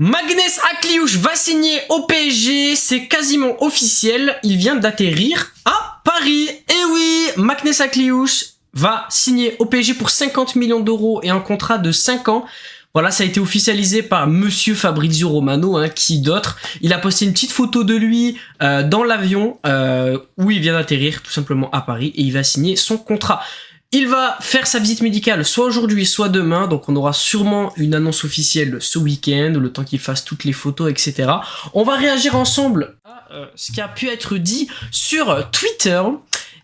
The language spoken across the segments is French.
Magnès Akliouche va signer au PSG, c'est quasiment officiel, il vient d'atterrir à Paris. Et oui, Magnès Akliouche va signer au PSG pour 50 millions d'euros et un contrat de 5 ans. Voilà, ça a été officialisé par Monsieur Fabrizio Romano, qui d'autre. Il a posté une petite photo de lui dans l'avion où il vient d'atterrir tout simplement à Paris et il va signer son contrat. Il va faire sa visite médicale soit aujourd'hui, soit demain, donc on aura sûrement une annonce officielle ce week-end, le temps qu'il fasse toutes les photos, etc. On va réagir ensemble à ce qui a pu être dit sur Twitter.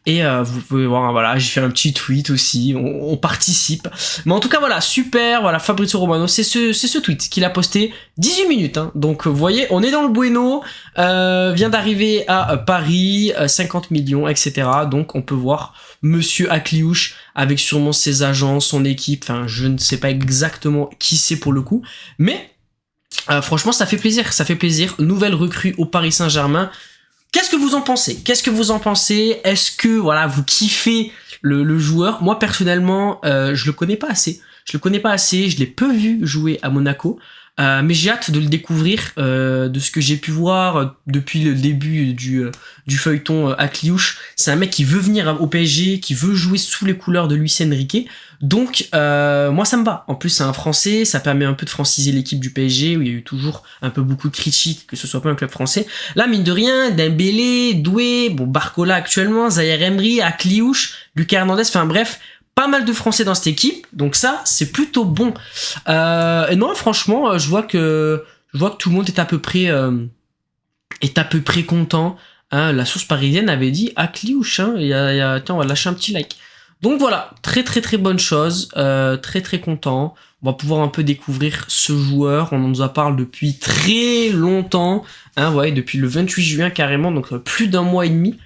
Et vous pouvez voir, voilà, j'ai fait un petit tweet aussi, on participe. Mais en tout cas, voilà, super, voilà, Fabrizio Romano, c'est ce tweet qu'il a posté 18 minutes. Donc, vous voyez, on est dans le bueno, vient d'arriver à Paris, 50 millions, etc. Donc, on peut voir Monsieur Akliouche avec sûrement ses agents, son équipe, enfin, je ne sais pas exactement qui c'est pour le coup. Mais, franchement, ça fait plaisir. Nouvelle recrue au Paris Saint-Germain. Qu'est-ce que vous en pensez? Est-ce que voilà, vous kiffez le joueur? Moi personnellement, je le connais pas assez. Je l'ai peu vu jouer à Monaco. Mais j'ai hâte de le découvrir, de ce que j'ai pu voir depuis le début du feuilleton Akliouche. C'est un mec qui veut venir au PSG, qui veut jouer sous les couleurs de Luis Enrique. Donc moi ça me va. En plus c'est un Français, ça permet un peu de franciser l'équipe du PSG où il y a eu toujours un peu beaucoup de critiques que ce soit pas un club français. Là mine de rien, Dembélé, Doué, bon Barcola actuellement, Zaïre Emery, Akliouche, Lucas Hernandez, enfin bref. Pas mal de Français dans cette équipe, donc ça c'est plutôt bon. Et non, franchement, je vois que tout le monde est à peu près content. La source parisienne avait dit Akliouche, tiens, on va lâcher un petit like. Donc voilà, très bonne chose, très content. On va pouvoir un peu découvrir ce joueur. On nous en parle depuis très longtemps, ouais, depuis le 28 juin carrément, donc plus d'un mois et demi.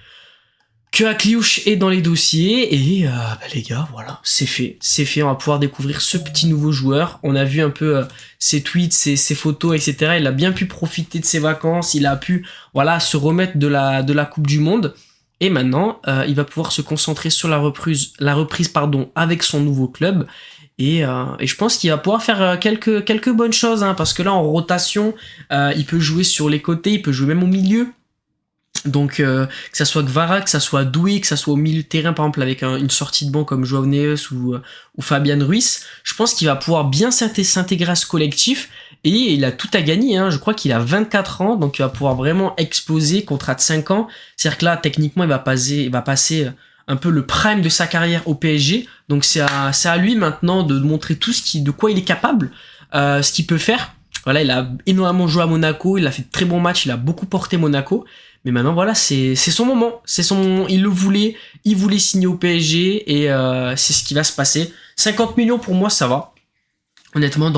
Que Akliouche est dans les dossiers et les gars, voilà, c'est fait, on va pouvoir découvrir ce petit nouveau joueur. On a vu un peu ses tweets, ses photos, etc. Il a bien pu profiter de ses vacances, il a pu voilà se remettre de la Coupe du Monde et maintenant il va pouvoir se concentrer sur la reprise avec son nouveau club. Et je pense qu'il va pouvoir faire quelques bonnes choses, parce que là en rotation, il peut jouer sur les côtés, il peut jouer même au milieu. Donc que ça soit Kvara, que ça soit Doué, que ça soit au milieu de terrain par exemple avec une sortie de banc comme Joao Neves ou Fabian Ruiz, je pense qu'il va pouvoir bien s'intégrer à ce collectif et il a tout à gagner, je crois qu'il a 24 ans donc il va pouvoir vraiment exploser, contrat de 5 ans, c'est-à-dire que là techniquement il va passer un peu le prime de sa carrière au PSG, donc c'est à lui maintenant de montrer de quoi il est capable, ce qu'il peut faire. Voilà, il a énormément joué à Monaco, il a fait de très bons matchs, il a beaucoup porté Monaco. Mais maintenant, voilà, c'est son moment. Il le voulait, il voulait signer au PSG et c'est ce qui va se passer. 50 millions pour moi, ça va. Honnêtement,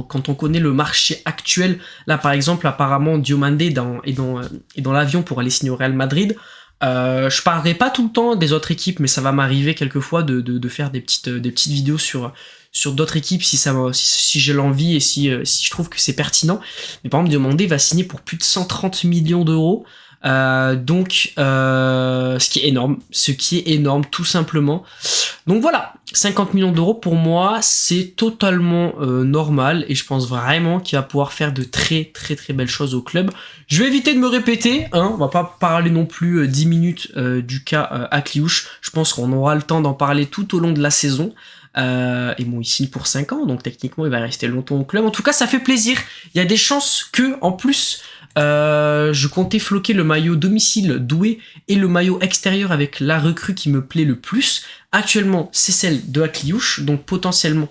quand on connaît le marché actuel, là par exemple, apparemment, Diomandé est dans l'avion pour aller signer au Real Madrid. Je parlerai pas tout le temps des autres équipes, mais ça va m'arriver quelquefois de faire des petites vidéos sur d'autres équipes si j'ai l'envie et si je trouve que c'est pertinent. Mais par exemple, Diomandé va signer pour plus de 130 millions d'euros. Donc ce qui est énorme tout simplement. Donc voilà, 50 millions d'euros pour moi c'est totalement normal et je pense vraiment qu'il va pouvoir faire de très belles choses au club. Je vais éviter de me répéter, on va pas parler non plus 10 minutes du cas Akliouche. Je pense qu'on aura le temps d'en parler tout au long de la saison. Et bon, il signe pour 5 ans, donc techniquement il va rester longtemps au club. En tout cas, ça fait plaisir. Il y a des chances que, en plus, je comptais floquer le maillot domicile Doué et le maillot extérieur avec la recrue qui me plaît le plus. Actuellement, c'est celle de Akliouche, donc potentiellement,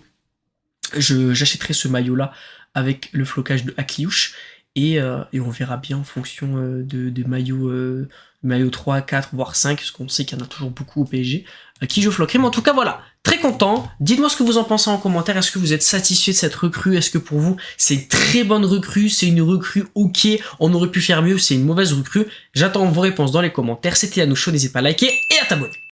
j'achèterai ce maillot-là avec le flocage de Akliouche. Et on verra bien en fonction de maillot 3, 4, voire 5, parce qu'on sait qu'il y en a toujours beaucoup au PSG, qui je floquerai. Mais en tout cas, voilà, très content. Dites-moi ce que vous en pensez en commentaire. Est-ce que vous êtes satisfait de cette recrue? Est-ce que pour vous, c'est une très bonne recrue? C'est une recrue ok, on aurait pu faire mieux? C'est une mauvaise recrue? J'attends vos réponses dans les commentaires. C'était Yanoucho, n'hésitez pas à liker et à t'abonner.